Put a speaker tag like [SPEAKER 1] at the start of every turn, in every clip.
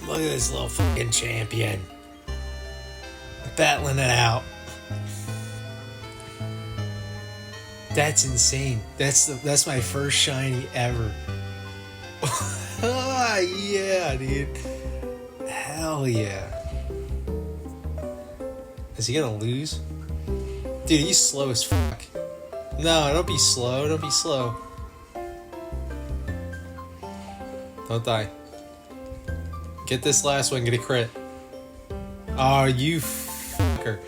[SPEAKER 1] Look at this little fucking champion. Battling it out. That's insane. That's my first shiny ever. Yeah, dude. Hell yeah. Is he gonna lose? Dude, he's slow as fuck. No, don't be slow. Don't be slow. Don't die. Get this last one. Get a crit. Oh, you fucker.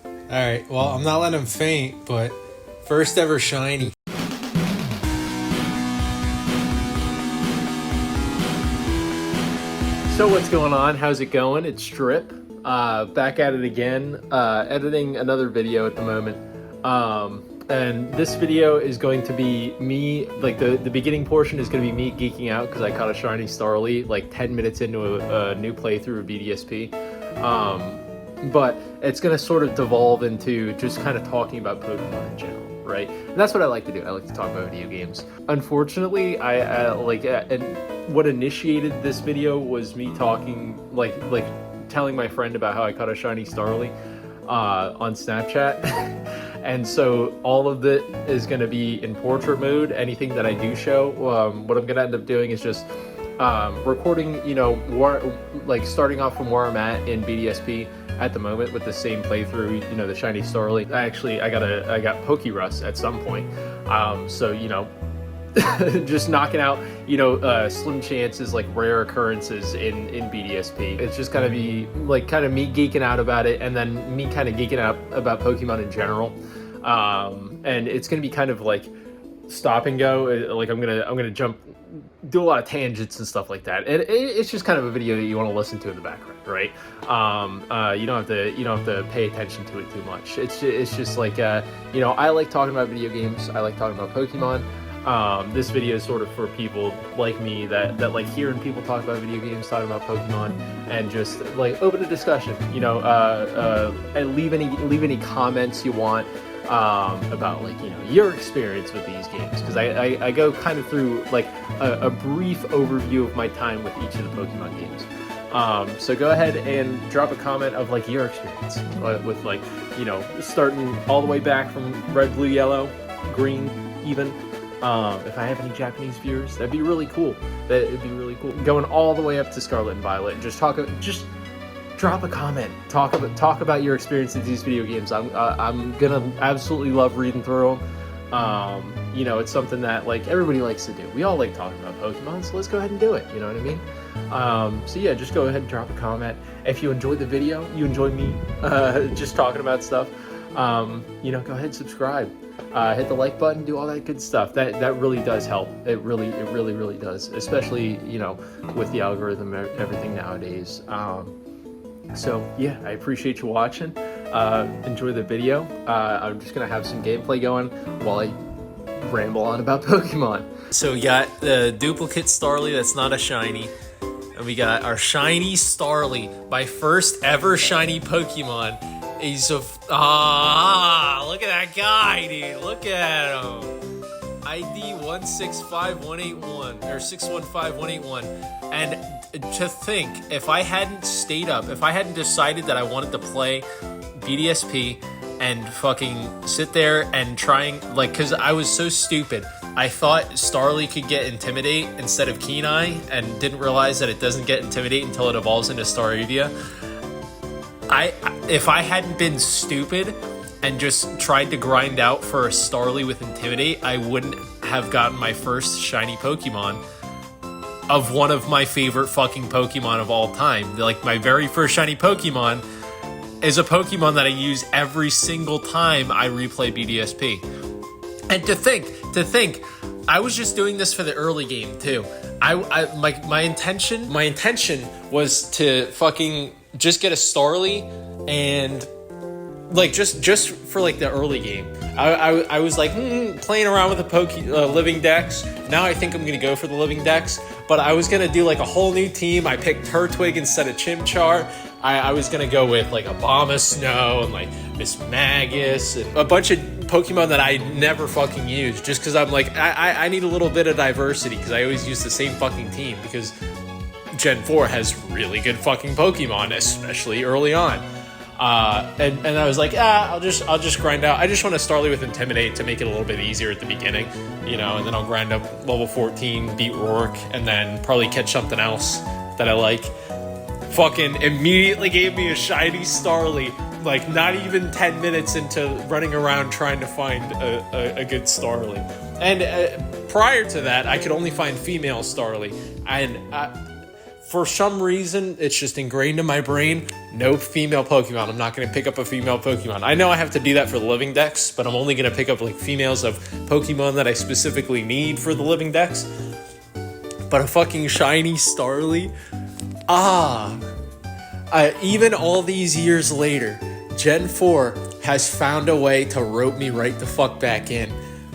[SPEAKER 1] Alright, well, I'm not letting him faint, but first ever shiny. So what's going on? How's it going? It's Drip. Back at it again. Editing another video at the moment. And this video is going to be me, like the beginning portion is going to be me geeking out because I caught a shiny Starly like 10 minutes into a new playthrough of BDSP. But it's going to sort of devolve into just kind of talking about Pokemon in general, right? And that's what I like to do. I like to talk about video games. Unfortunately, and what initiated this video was me talking, like telling my friend about how I caught a shiny Starly on Snapchat. And so all of it is going to be in portrait mode. Anything that I do show, what I'm going to end up doing is just recording, starting off from where I'm at in BDSP at the moment with the same playthrough, the shiny Starly. I got Pokérus at some point. Just knocking out, slim chances, like rare occurrences in BDSP. It's just gonna be like kind of me geeking out about it, and then me kind of geeking out about Pokemon in general. And it's gonna be kind of like stop and go. Like I'm gonna jump, do a lot of tangents and stuff like that. And it's just kind of a video that you want to listen to in the background, right? You don't have to pay attention to it too much. It's just like I like talking about video games. I like talking about Pokemon. This video is sort of for people like me that like hearing people talk about video games, talking about Pokemon, and just like open a discussion, and leave any comments you want about like your experience with these games, because I go kind of through like a brief overview of my time with each of the Pokemon games. So go ahead and drop a comment of like your experience with like starting all the way back from red, blue, yellow, green, even. If I have any Japanese viewers, that'd be really cool. That'd be really cool. Going all the way up to Scarlet and Violet, and just drop a comment. Talk about your experience with these video games. I'm gonna absolutely love reading through them. It's something that like everybody likes to do. We all like talking about Pokemon, so let's go ahead and do it. You know what I mean? So yeah, just go ahead and drop a comment. If you enjoyed the video, you enjoyed me just talking about stuff. Go ahead and subscribe. Hit the like button, do all that good stuff. That really does help. It really does, especially with the algorithm and everything nowadays. So yeah, I appreciate you watching. Enjoy the video. I'm just gonna have some gameplay going while I ramble on about Pokemon. So we got the duplicate Starly that's not a shiny, and we got our shiny Starly, my first ever shiny Pokemon. He's look at that guy, dude. Look at him. ID 165181 or 615181. And to think, if I hadn't stayed up, if I hadn't decided that I wanted to play BDSP and fucking sit there and trying, like, because I was so stupid. I thought Starly could get Intimidate instead of Keen Eye, and didn't realize that it doesn't get Intimidate until it evolves into Staravia. If I hadn't been stupid and just tried to grind out for a Starly with Intimidate, I wouldn't have gotten my first shiny Pokemon of one of my favorite fucking Pokemon of all time. Like, my very first shiny Pokemon is a Pokemon that I use every single time I replay BDSP. And to think, I was just doing this for the early game too. My intention was to fucking just get a Starly, and like just for like the early game. I was like playing around with the living Dex. Now I think I'm gonna go for the living Dex, but I was gonna do like a whole new team. I picked Turtwig instead of Chimchar. I was gonna go with like Abomasnow and like Miss Magus and a bunch of Pokemon that I never fucking used, just because I'm like I need a little bit of diversity, because I always use the same fucking team, because Gen 4 has really good fucking Pokemon, especially early on. And I was like, I'll just grind out. I just want to Starly with Intimidate to make it a little bit easier at the beginning, you know, and then I'll grind up level 14, beat Rourke, and then probably catch something else that I like. Fucking immediately gave me a shiny Starly, like not even 10 minutes into running around trying to find a good Starly. And prior to that, I could only find female Starly, and for some reason, it's just ingrained in my brain, no female Pokemon. I'm not going to pick up a female Pokemon. I know I have to do that for the living dex, but I'm only going to pick up like females of Pokemon that I specifically need for the living dex. But a fucking shiny Starly? Even all these years later, Gen 4 has found a way to rope me right the fuck back in.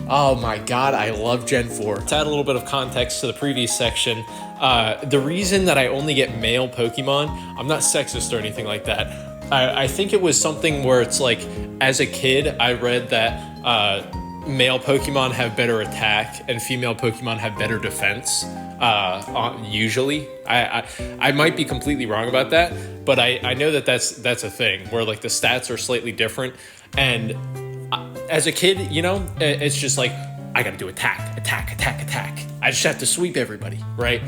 [SPEAKER 1] Oh my god, I love Gen 4. To add a little bit of context to the previous section, the reason that I only get male Pokemon, I'm not sexist or anything like that. I think it was something where it's like, as a kid, I read that male Pokemon have better attack and female Pokemon have better defense, usually. I might be completely wrong about that, but I know that that's a thing, where like the stats are slightly different, and as a kid, you know, it's just like, I gotta do attack. I just have to sweep everybody, right?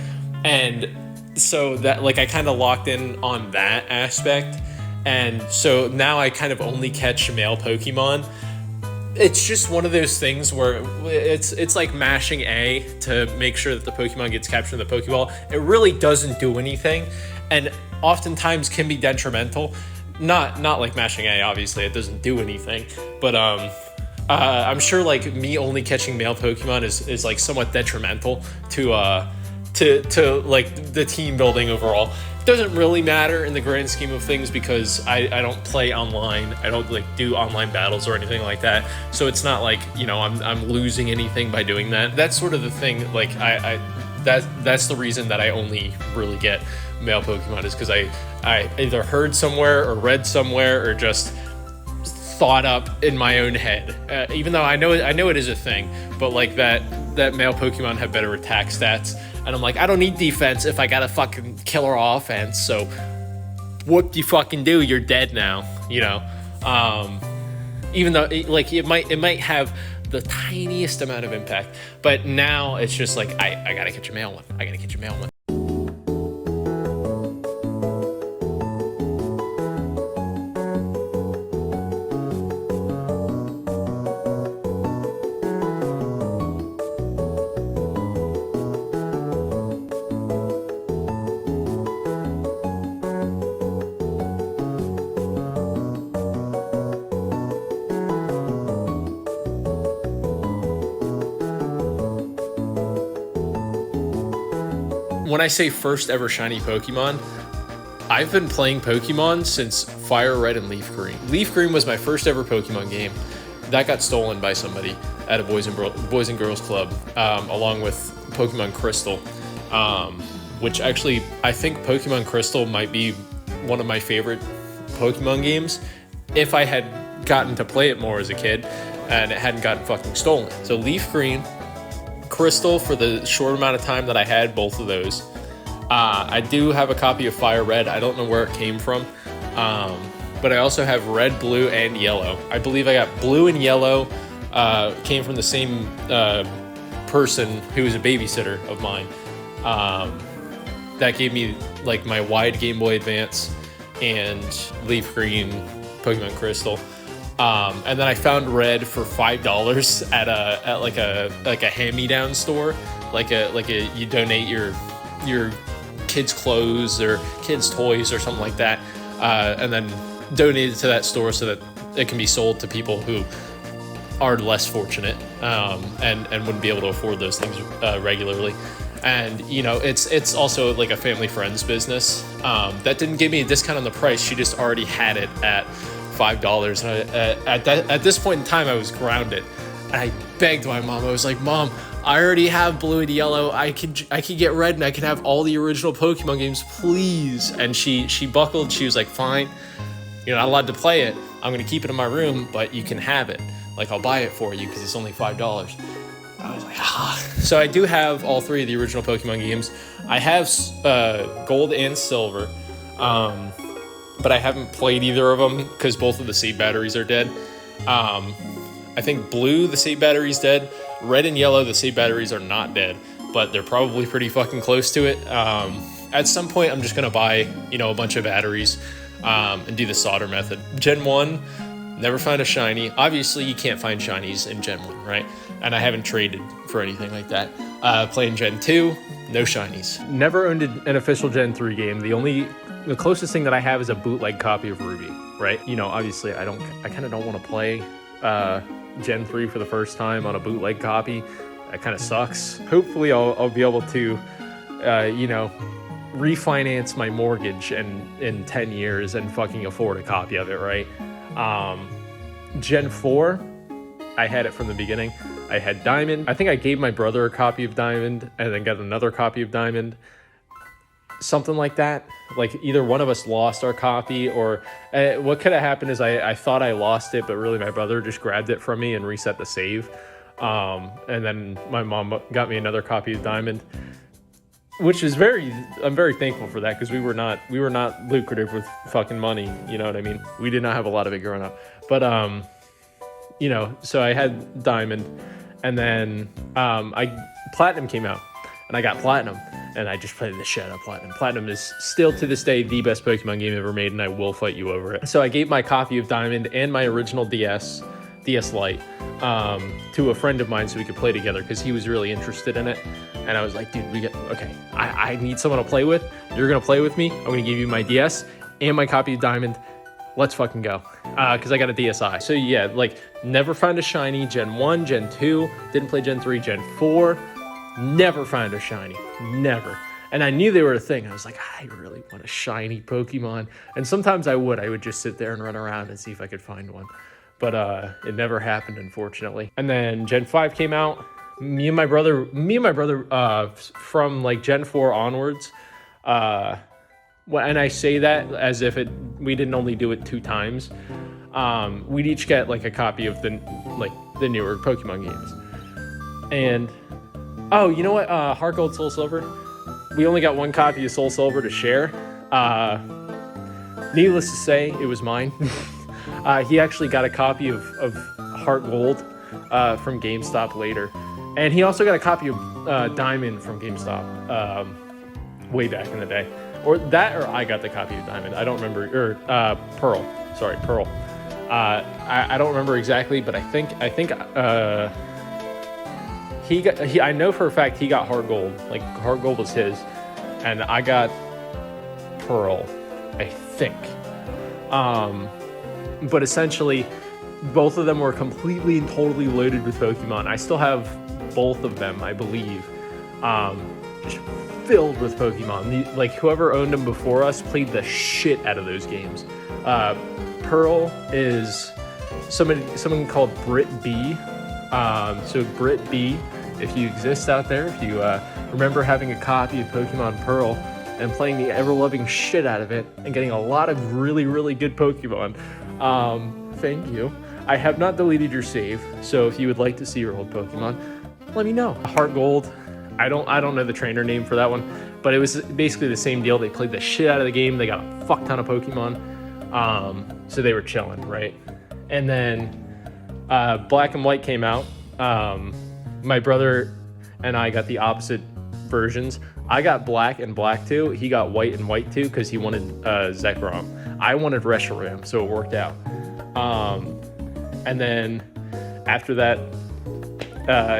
[SPEAKER 1] And so that, like, I kind of locked in on that aspect. And so now I kind of only catch male Pokemon. It's just one of those things where it's like mashing A to make sure that the Pokemon gets captured in the Pokeball. It really doesn't do anything, and oftentimes can be detrimental. Not like mashing A, obviously, it doesn't do anything, but I'm sure like me only catching male Pokemon is like somewhat detrimental to like the team building overall. It doesn't really matter in the grand scheme of things because I don't play online. I don't like do online battles or anything like that. So it's not like, you know, I'm losing anything by doing that. That's sort of the thing. Like that's the reason that I only really get male Pokemon, is because I either heard somewhere or read somewhere or just thought up in my own head. Even though I know it is a thing, but like that male Pokemon have better attack stats, and I'm like, I don't need defense if I got a fucking killer offense. So what do you fucking do? You're dead now, you know. Even though it might have the tiniest amount of impact, but now it's just like I gotta catch a male one. I gotta catch a male one. When I say first ever shiny Pokemon, I've been playing Pokemon since Fire Red and Leaf Green. Leaf Green was my first ever Pokemon game. That got stolen by somebody at a Boys and Girls Club, along with Pokemon Crystal, which actually, I think Pokemon Crystal might be one of my favorite Pokemon games if I had gotten to play it more as a kid and it hadn't gotten fucking stolen. So Leaf Green, Crystal, for the short amount of time that I had both of those. I do have a copy of Fire Red. I don't know where it came from, but I also have Red, Blue, and Yellow. I believe I got Blue and Yellow, came from the same person who was a babysitter of mine. That gave me like my wide Game Boy Advance and Leaf Green Pokemon Crystal. And then I found Red for $5 at like a hand-me-down store, like a you donate your kids' clothes or kids' toys or something like that, and then donate it to that store so that it can be sold to people who are less fortunate, and wouldn't be able to afford those things regularly. And you know, it's also like a family friend's business. That didn't give me a discount on the price. She just already had it at $5, and at this point in time I was grounded, and I begged my mom. I was like, Mom, I already have Blue and Yellow. I could get Red, and I can have all the original Pokemon games, please. And she buckled. She was like, fine, you're not allowed to play it. I'm gonna keep it in my room, but you can have it. Like, I'll buy it for you because it's only $5. I was like, So I do have all 3 of the original Pokemon games. I have Gold and Silver, but I haven't played either of them because both of the save batteries are dead. I think Blue, the save battery's dead. Red and Yellow, the save batteries are not dead, but they're probably pretty fucking close to it. At some point, I'm just gonna buy, a bunch of batteries and do the solder method. Gen 1, never found a shiny. Obviously, you can't find shinies in Gen 1, right? And I haven't traded for anything like that. Playing Gen 2, no shinies. Never owned an official Gen 3 game. The closest thing that I have is a bootleg copy of Ruby, right? Obviously, I kind of don't want to play Gen 3 for the first time on a bootleg copy. That kind of sucks. Hopefully, I'll be able to, refinance my mortgage in 10 years and fucking afford a copy of it, right? Gen 4, I had it from the beginning. I had Diamond. I think I gave my brother a copy of Diamond and then got another copy of Diamond. Something like that. Like either one of us lost our copy, or what could have happened is I thought I lost it, but really my brother just grabbed it from me and reset the save. And then my mom got me another copy of Diamond, which is I'm very thankful for that, because we were not lucrative with fucking money, you know what I mean? We did not have a lot of it growing up. But so I had Diamond, and then Platinum came out, and I got Platinum, and I just played the shit out of Platinum. Platinum is still to this day the best Pokemon game ever made, and I will fight you over it. So I gave my copy of Diamond and my original DS Lite to a friend of mine so we could play together, because he was really interested in it. And I was like, dude, I need someone to play with. You're gonna play with me. I'm gonna give you my DS and my copy of Diamond. Let's fucking go. Because I got a DSi. So yeah, like never found a shiny. Gen 1, Gen 2, didn't play Gen 3, Gen 4, never found a shiny. Never. And I knew they were a thing. I was like, I really want a shiny Pokemon. And sometimes I would just sit there and run around and see if I could find one. But it never happened, unfortunately. And then Gen 5 came out. Me and my brother, from like Gen 4 onwards, and I say that as if we didn't only do it 2 times. We'd each get like a copy of the newer Pokemon games. And you know what? Heart Gold, Soul Silver. We only got 1 copy of Soul Silver to share. Needless to say, it was mine. He actually got a copy of Heart Gold from GameStop later. And he also got a copy of Diamond from GameStop way back in the day. Or I got the copy of Diamond. I don't remember. Or Pearl. Sorry, Pearl. I don't remember exactly, but I think I know for a fact he got Heart Gold. Like Heart Gold was his, and I got Pearl, I think. But essentially, both of them were completely and totally loaded with Pokemon. I still have both of them, I believe, just filled with Pokemon. Like whoever owned them before us played the shit out of those games. Pearl is someone called Brit B. So Brit B, if you exist out there, if you remember having a copy of Pokemon Pearl and playing the ever-loving shit out of it and getting a lot of really, really good Pokemon, thank you. I have not deleted your save, so if you would like to see your old Pokemon, let me know. Heart Gold, I don't know the trainer name for that one, but it was basically the same deal. They played the shit out of the game. They got a fuck ton of Pokemon, so they were chilling, right? And then Black and White came out. My brother and I got the opposite versions. I got Black and Black 2. He got White and White 2 because he wanted Zekrom. I wanted Reshiram, so it worked out. And then after that,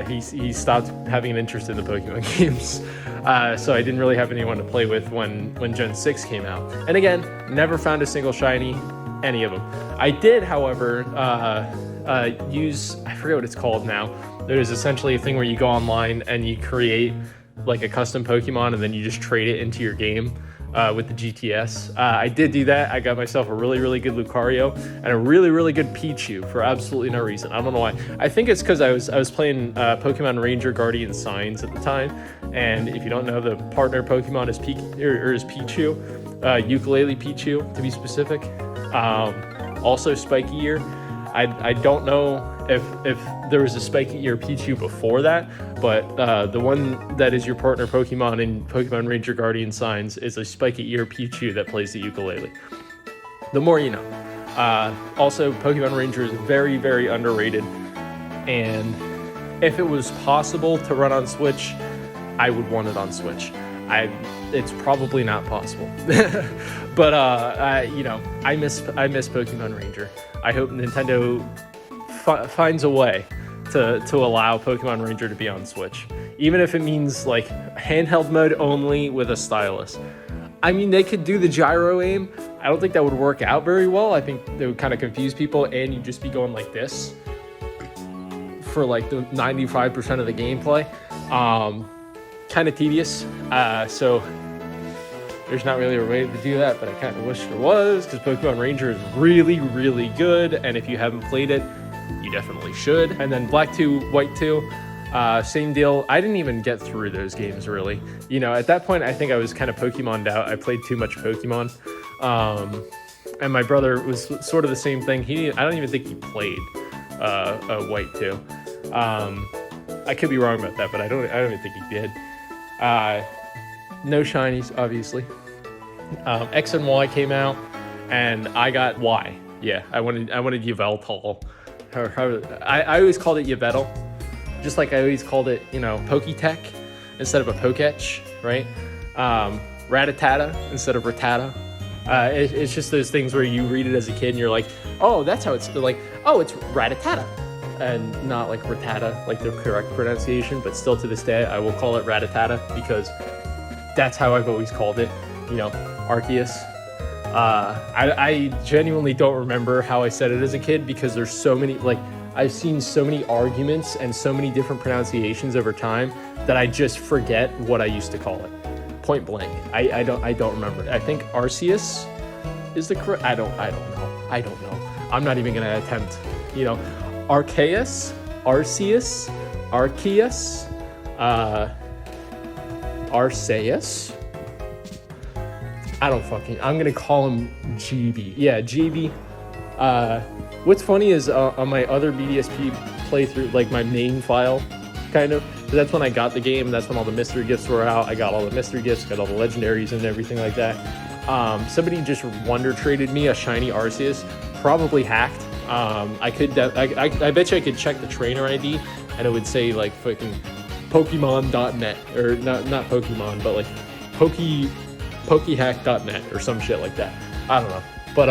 [SPEAKER 1] he stopped having an interest in the Pokemon games. So I didn't really have anyone to play with when Gen 6 came out. And again, never found a single shiny, any of them. I did, however, use, I forget what it's called now. There's essentially a thing where you go online and you create like a custom Pokemon and then you just trade it into your game with the GTS. I did do that. I got myself a really, really good Lucario and a really, really good Pichu for absolutely no reason. I don't know why. I think it's because I was playing Pokemon Ranger Guardian Signs at the time, and if you don't know, the partner Pokemon is Pichu, Ukulele Pichu to be specific. Also Spiky Ear. I don't know if there was a spiky ear Pichu before that, but the one that is your partner Pokemon in Pokemon Ranger Guardian Signs is a spiky ear Pichu that plays the ukulele. The more you know. Also, Pokemon Ranger is very, very underrated, and if it was possible to run on Switch, I would want it on Switch. It's probably not possible, but I miss Pokemon Ranger. I hope Nintendo finds a way to allow Pokemon Ranger to be on Switch, even if it means like handheld mode only with a stylus. I mean, they could do the gyro aim. I don't think that would work out very well. I think they would kind of confuse people, and you'd just be going like this for like the 95% of the gameplay. Kind of tedious. So there's not really a way to do that, but I kind of wish there was, because Pokemon Ranger is really, really good, and if you haven't played it, you definitely should. And then Black 2, White 2, same deal. I didn't even get through those games, really. You know, at that point, I think I was kind of Pokemoned out. I played too much Pokemon. And my brother was sort of the same thing. I don't even think he played White 2. I could be wrong about that, but I don't even think he did. No shinies, obviously. X and Y came out, and I got Y. Yeah, I wanted Yveltal. I always called it Yveltal, just like I always called it, Poketech instead of a Poketch, right? Rattata instead of Rattata. It's just those things where you read it as a kid and you're like, oh, that's how it's like, oh, it's Rattata, and not like Rattata, like the correct pronunciation. But still to this day, I will call it Rattata because that's how I've always called it, Arceus. I genuinely don't remember how I said it as a kid because there's so many, like, I've seen so many arguments and so many different pronunciations over time that I just forget what I used to call it. Point blank. I don't remember. I think Arceus is the correct. I don't know. I'm not even gonna attempt. Arceus, Arceus, Arceus. I'm gonna call him GB. Yeah, GB. What's funny is on my other BDSP playthrough, like my main file, kind of, that's when I got the game. That's when all the mystery gifts were out. I got all the mystery gifts, got all the legendaries and everything like that. Somebody just wonder traded me a shiny Arceus, probably hacked. I bet you I could check the trainer ID and it would say like fucking Pokemon.net, or not Pokemon, but like Pokehack.net or some shit like that. I don't know, but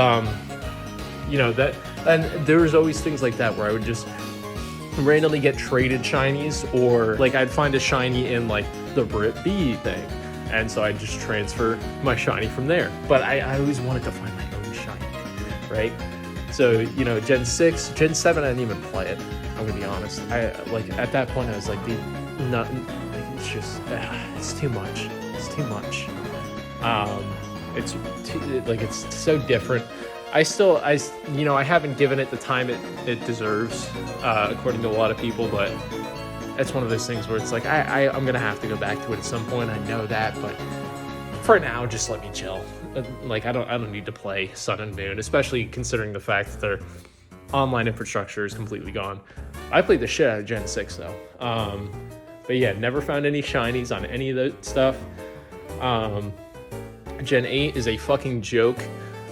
[SPEAKER 1] that, and there was always things like that where I would just randomly get traded shinies, or like I'd find a shiny in like the Brit B thing, and so I'd just transfer my shiny from there. But I always wanted to find my own shiny, right? So Gen 6, Gen 7, I didn't even play it. I'm gonna be honest. At that point I was like, it's just it's too much. It's too much. It's so different. I haven't given it the time it deserves, according to a lot of people, but it's one of those things where it's like, I'm going to have to go back to it at some point. I know that, but for now, just let me chill. Like, I don't need to play Sun and Moon, especially considering the fact that their online infrastructure is completely gone. I played the shit out of Gen 6, though. But yeah, never found any shinies on any of the stuff. Gen 8 is a fucking joke.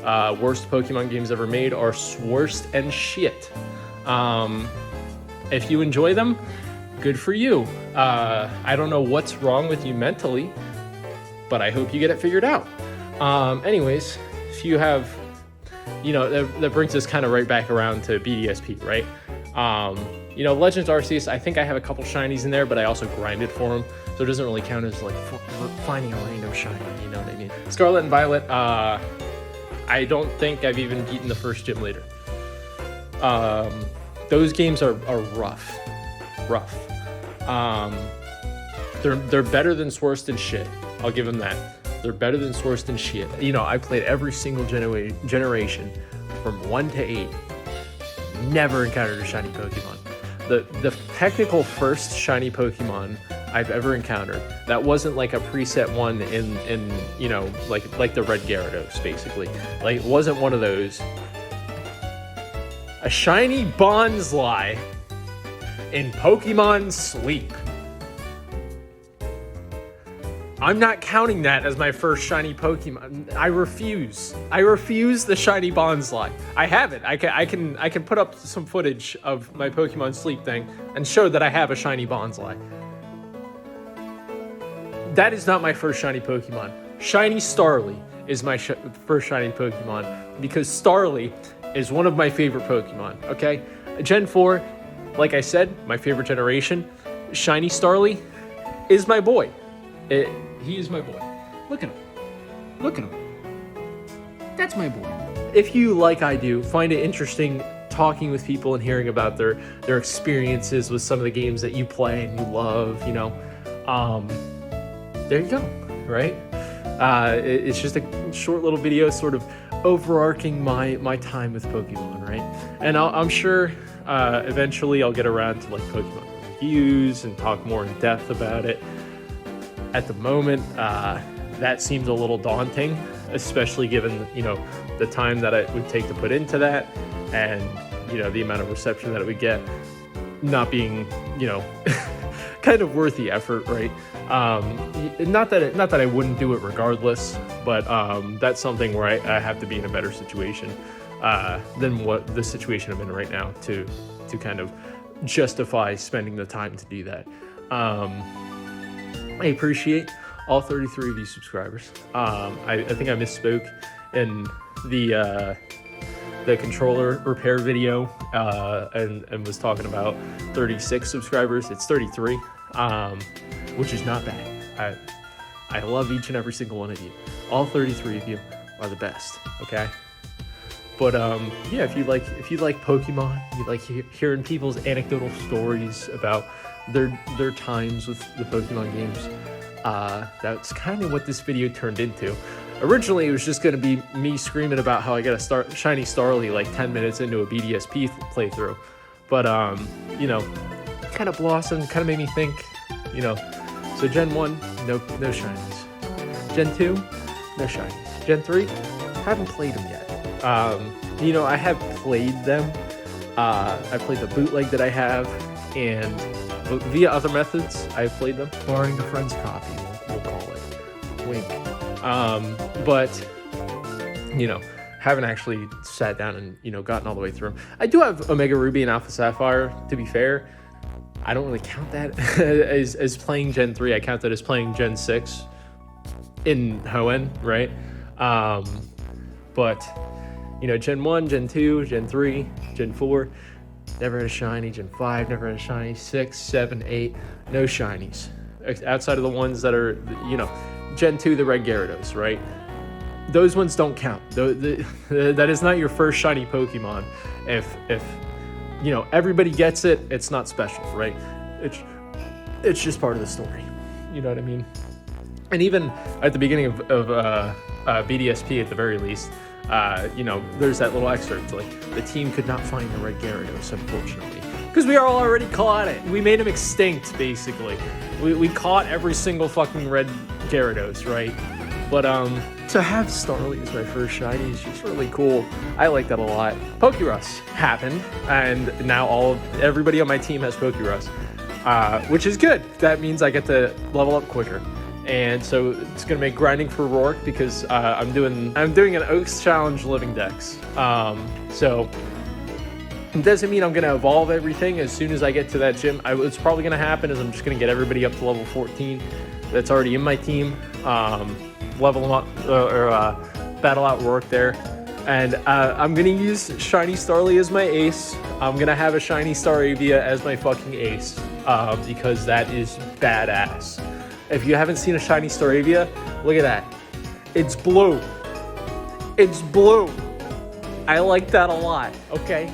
[SPEAKER 1] Worst Pokemon games ever made are worst and shit. If you enjoy them, good for you. I don't know what's wrong with you mentally, but I hope you get it figured out. Anyways, if you have, that brings us kind of right back around to BDSP, right? Legends Arceus, I think I have a couple shinies in there, but I also grinded for them, so it doesn't really count as like finding a random shiny, you know what I mean? Scarlet and Violet, I don't think I've even beaten the first gym leader. Those games are rough. They're better than Sworst and shit. I'll give them that. They're better than Sworst and shit. I played every single generation from 1 to 8. Never encountered a shiny Pokemon. The technical first shiny Pokemon I've ever encountered that wasn't like a preset one in like the Red Gyarados, basically. Like, it wasn't one of those. a shiny Bonsly in Pokemon Sleep. I'm not counting that as my first shiny Pokemon. I refuse. I refuse the shiny Bonsly. I have it. I can put up some footage of my Pokemon Sleep thing and show that I have a shiny Bonsly. That is not my first shiny Pokemon. Shiny Starly is my first shiny Pokemon because Starly is one of my favorite Pokemon, okay? Gen 4, like I said, my favorite generation. Shiny Starly is my boy. He is my boy. Look at him. Look at him. That's my boy. If you, like I do, find it interesting talking with people and hearing about their experiences with some of the games that you play and you love, you know, there you go, right? It's just a short little video sort of overarching my time with Pokemon, right? And I'm sure eventually I'll get around to like Pokemon reviews and talk more in depth about it. At the moment, that seems a little daunting, especially given, you know, the time that it would take to put into that and, you know, the amount of reception that it would get not being, you know, kind of worth the effort, right? Not that I wouldn't do it regardless, but that's something where I have to be in a better situation than what the situation I'm in right now to kind of justify spending the time to do that. I appreciate all 33 of you subscribers. I think I misspoke in the controller repair video and was talking about 36 subscribers. It's 33, which is not bad. I love each and every single one of you. All 33 of you are the best, okay? But yeah, if you like Pokemon, you like hearing people's anecdotal stories about their times with the Pokemon games, that's kind of what this video turned into. Originally, it was just going to be me screaming about how I got a shiny Starly like 10 minutes into a BDSP playthrough, but you know, kind of blossomed, kind of made me think, you know. So Gen 1, no shinies. Gen 2, no shinies. Gen 3, haven't played them yet. You know, I have played them. I played the bootleg that I have, and via other methods, I've played them. Borrowing a friend's copy, we'll call it. Wink. But, you know, haven't actually sat down and, you know, gotten all the way through them. I do have Omega Ruby and Alpha Sapphire, to be fair. I don't really count that as playing Gen 3. I count that as playing Gen 6 in Hoenn, right? But, you know, Gen 1, Gen 2, Gen 3, Gen 4, never had a shiny. Gen 5, never had a shiny. 6, 7, 8, no shinies. Outside of the ones that are, you know, Gen 2, the red Gyarados, right? Those ones don't count. That is not your first shiny Pokemon. If you know, everybody gets it, it's not special, right? It's just part of the story. You know what I mean? And even at the beginning of BDSP, at the very least, you know, there's that little excerpt, like, the team could not find the red Gyarados, unfortunately. Because we all already caught it. We made him extinct, basically. We caught every single fucking red Gyarados, right? But, to have Starly as my first shiny is just really cool. I like that a lot. Pokérus happened, and now everybody on my team has Pokérus, which is good. That means I get to level up quicker. And so it's gonna make grinding for Rourke because I'm doing an Oaks Challenge living dex. So it doesn't mean I'm gonna evolve everything as soon as I get to that gym. What's probably gonna happen is I'm just gonna get everybody up to level 14 that's already in my team, level them up or battle out Rourke there. And I'm gonna use Shiny Starly as my ace. I'm gonna have a Shiny Staravia as my fucking ace because that is badass. If you haven't seen a Shiny Staravia, look at that. It's blue. It's blue. I like that a lot, okay?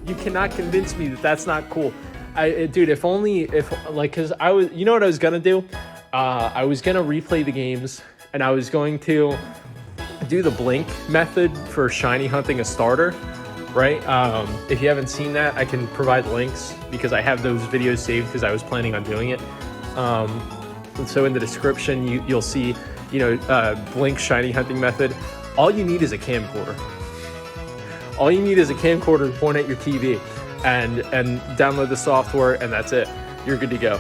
[SPEAKER 1] You cannot convince me that that's not cool. Dude, if cause I was, you know what I was gonna do? I was gonna replay the games and I was going to do the blink method for shiny hunting a starter, right? If you haven't seen that, I can provide links because I have those videos saved because I was planning on doing it. And so in the description, you'll see, you know, blink shiny hunting method. All you need is a camcorder. All you need is a camcorder to point at your TV and download the software, and that's it. You're good to go.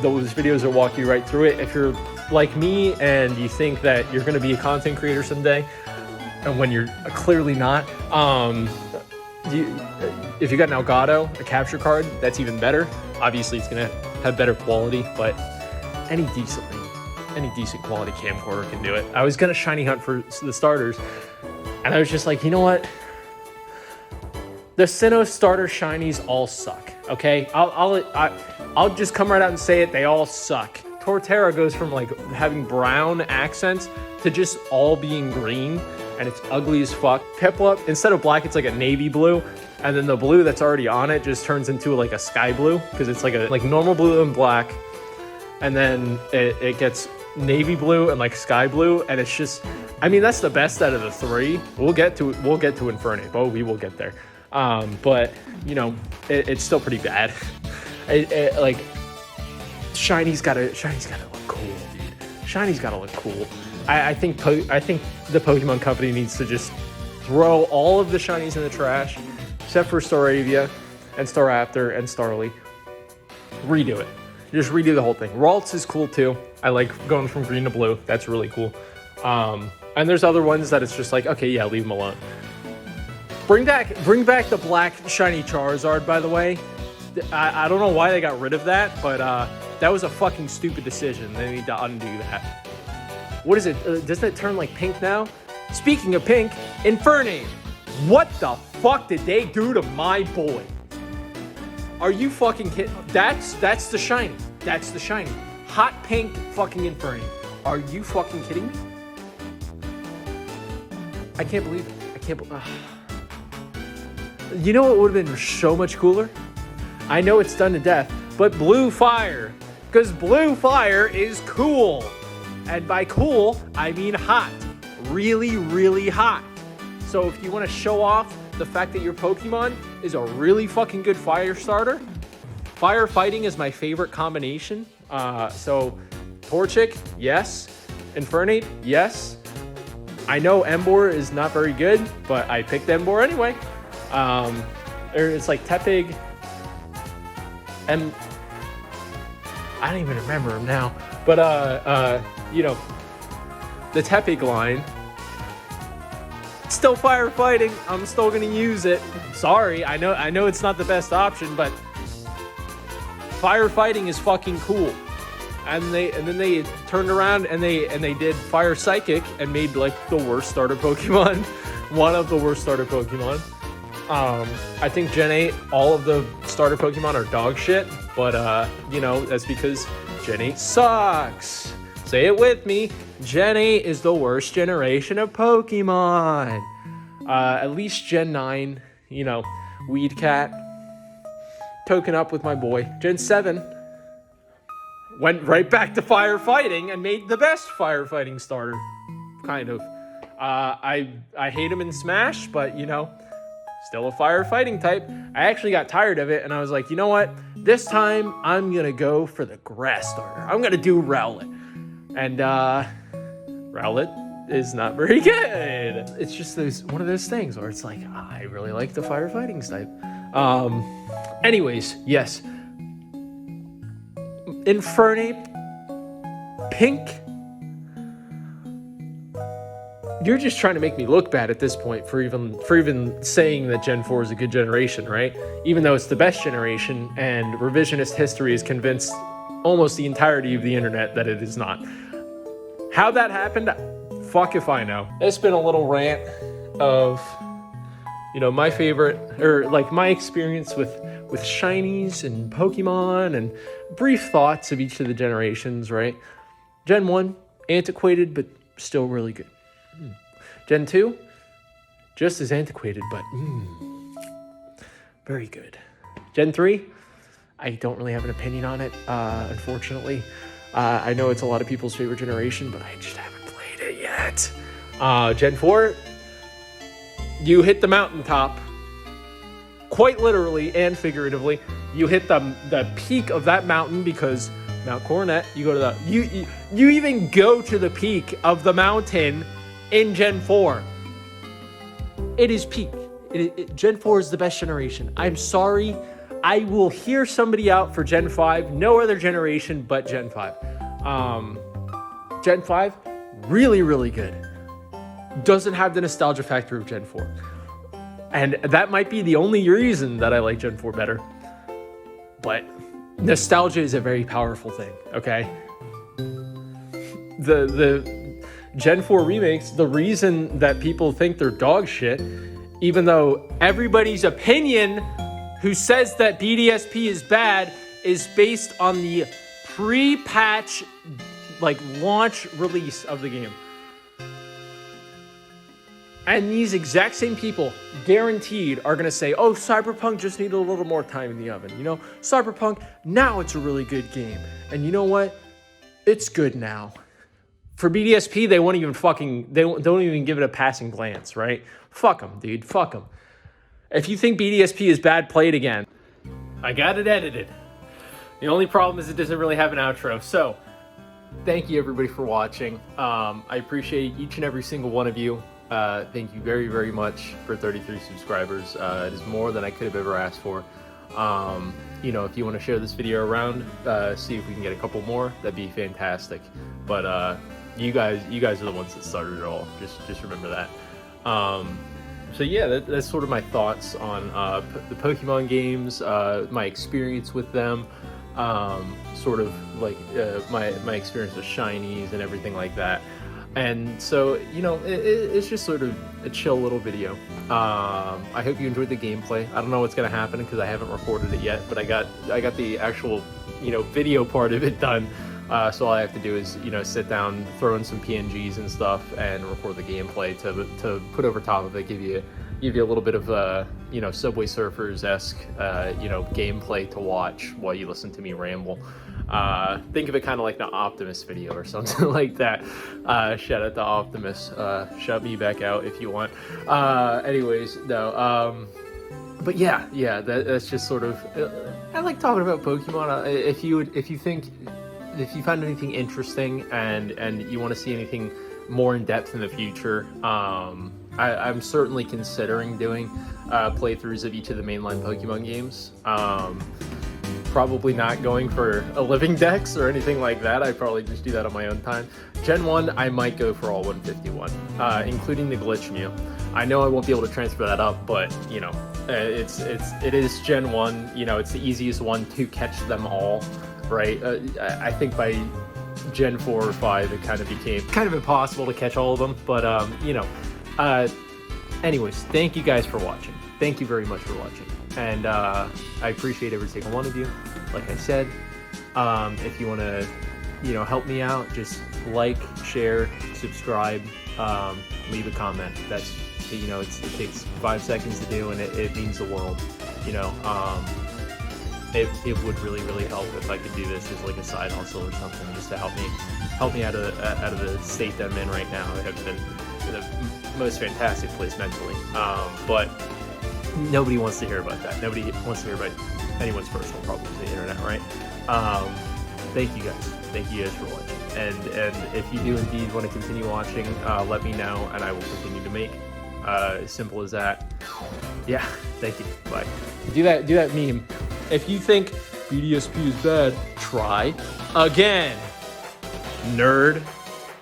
[SPEAKER 1] Those videos will walk you right through it. If you're like me and you think that you're going to be a content creator someday, and when you're clearly not, if you got an Elgato, a capture card, that's even better. Obviously, it's going to have better quality, but any decent quality camcorder can do it. I was going to shiny hunt for the starters, and I was just like, you know what? The Sinnoh starter shinies all suck. Okay, I'll just come right out and say it. They all suck. Torterra goes from like having brown accents to just all being green, and it's ugly as fuck. Piplup, instead of black, it's like a navy blue, and then the blue that's already on it just turns into like a sky blue because it's like normal blue and black, and then it gets navy blue and like sky blue, and it's just, I mean, that's the best out of the three. We'll get to Infernape. Oh, we will get there. But you know, it's still pretty bad. Like Shiny's gotta look cool, dude. Shiny's gotta look cool. I think the Pokemon Company needs to just throw all of the shinies in the trash, except for Staravia and Staraptor and Starly. Redo it. Just redo the whole thing. Ralts is cool too. I like going from green to blue. That's really cool. And there's other ones that it's just like, okay, yeah, leave them alone. Bring back the black shiny Charizard, by the way. I don't know why they got rid of that, but that was a fucking stupid decision. They need to undo that. What is it? Doesn't it turn like pink now? Speaking of pink, Infernape. What the fuck did they do to my boy? Are you fucking kidding? That's the shiny. That's the shiny. Hot pink fucking Infernape. Are you fucking kidding me? I can't believe it. I can't believe. You know what would have been so much cooler? I know it's done to death, but Blue Fire. Because Blue Fire is cool. And by cool, I mean hot. Really, really hot. So if you want to show off the fact that your Pokemon is a really fucking good fire starter, firefighting is my favorite combination. So Torchic, yes. Infernape, yes. I know Emboar is not very good, but I picked Emboar anyway. It's like Tepig, and I don't even remember him now. But you know, the Tepig line, still firefighting. I'm still gonna use it. Sorry, I know it's not the best option, but firefighting is fucking cool. And then they turned around and they did Fire Psychic and made like the worst starter Pokemon, one of the worst starter Pokemon. I think Gen 8, all of the starter Pokemon are dog shit, but you know, that's because Gen 8 sucks. Say it with me. Gen 8 is the worst generation of Pokemon. At least Gen 9, you know, Weed Cat, token up with my boy. Gen 7 went right back to firefighting and made the best firefighting starter, kind of. I hate him in Smash, but you know, still a firefighting type. I actually got tired of it, and I was like, you know what? This time, I'm going to go for the grass starter. I'm going to do Rowlet. And Rowlet is not very good. It's just one of those things where it's like, I really like the firefighting type. Anyways, yes. Infernape, pink. You're just trying to make me look bad at this point for even saying that Gen 4 is a good generation, right? Even though it's the best generation, and revisionist history has convinced almost the entirety of the internet that it is not. How that happened, fuck if I know. It's been a little rant of, you know, my favorite, or like my experience with shinies and Pokemon, and brief thoughts of each of the generations, right? Gen 1, antiquated, but still really good. Gen 2, just as antiquated, but very good. Gen 3, I don't really have an opinion on it, unfortunately. I know it's a lot of people's favorite generation, but I just haven't played it yet. Gen 4, you hit the mountaintop, quite literally and figuratively. You hit the peak of that mountain, because Mount Coronet, you go to you even go to the peak of the mountain in Gen 4. It is peak. Gen 4 is the best generation. I'm sorry. I will hear somebody out for Gen 5. No other generation but Gen 5. Gen 5, really, really good. Doesn't have the nostalgia factor of Gen 4. And that might be the only reason that I like Gen 4 better. But nostalgia is a very powerful thing, okay? The Gen 4 remakes, the reason that people think they're dog shit, even though everybody's opinion who says that BDSP is bad is based on the pre-patch, like, launch release of the game. And these exact same people, guaranteed, are going to say, oh, Cyberpunk just needed a little more time in the oven. You know, Cyberpunk, now it's a really good game. And you know what? It's good now. For BDSP, they won't even don't even give it a passing glance, right? Fuck them, dude. Fuck them. If you think BDSP is bad, play it again. I got it edited. The only problem is it doesn't really have an outro. So, thank you everybody for watching. I appreciate each and every single one of you. Thank you very, very much for 33 subscribers. It is more than I could have ever asked for. You know, if you want to share this video around, see if we can get a couple more, that'd be fantastic. But you guys are the ones that started it all. Just remember that. So yeah, that's sort of my thoughts on the Pokemon games, my experience with them, sort of like my experience with shinies and everything like that. And so, you know, it's just sort of a chill little video. I hope you enjoyed the gameplay. I don't know what's gonna happen because I haven't recorded it yet, but I got the actual, you know, video part of it done. So all I have to do is, you know, sit down, throw in some PNGs and stuff, and record the gameplay to put over top of it, give you a little bit of you know, Subway Surfers-esque you know, gameplay to watch while you listen to me ramble. Think of it kind of like the Optimus video or something like that. Shout out to Optimus. Shout me back out if you want. Anyways, no. But yeah, that's just sort of. I like talking about Pokemon. If you find anything interesting and you want to see anything more in depth in the future, I'm certainly considering doing playthroughs of each of the mainline Pokemon games. Probably not going for a living dex or anything like that. I'd probably just do that on my own time. Gen 1, I might go for all 151, including the Glitch Mew. I know I won't be able to transfer that up, but you know, it is Gen 1. You know, it's the easiest one to catch them all, right? I think by Gen 4 or 5, it kind of became kind of impossible to catch all of them. But you know, anyways, thank you guys for watching. Thank you very much for watching. And I appreciate every single one of you. Like I said, if you want to, you know, help me out, just like, share, subscribe, leave a comment. That's, you know, it takes 5 seconds to do, and it means the world. You know, it would really, really help if I could do this as like a side hustle or something, just to help me out of the state that I'm in right now. I have been in the most fantastic place mentally, but nobody wants to hear about that. Nobody wants to hear about anyone's personal problems on the internet, right? Thank you guys for watching. And if you do indeed want to continue watching, let me know, and I will continue to make. As simple as that. Yeah, thank you. Bye. Do that meme. If you think BDSP is bad, try again. Nerd.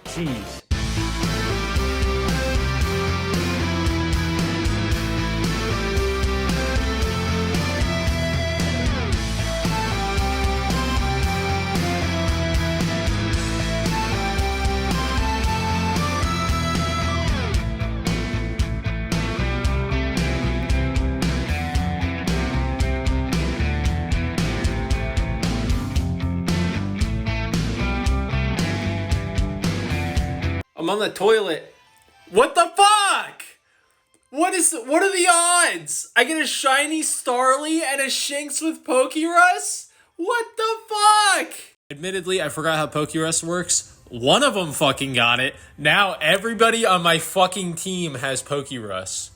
[SPEAKER 1] Jeez. I'm on the toilet. What the fuck? What are the odds? I get a shiny Starly and a Shinx with Pokérus? What the fuck? Admittedly, I forgot how Pokérus works. One of them fucking got it. Now everybody on my fucking team has Pokérus.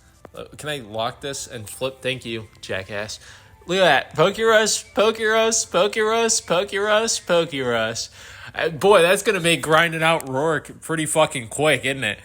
[SPEAKER 1] Can I lock this and flip? Thank you, jackass. Look at that. Pokérus, Pokérus, Pokérus, Pokérus, Pokérus. Boy, that's going to make grinding out Rourke pretty fucking quick, isn't it?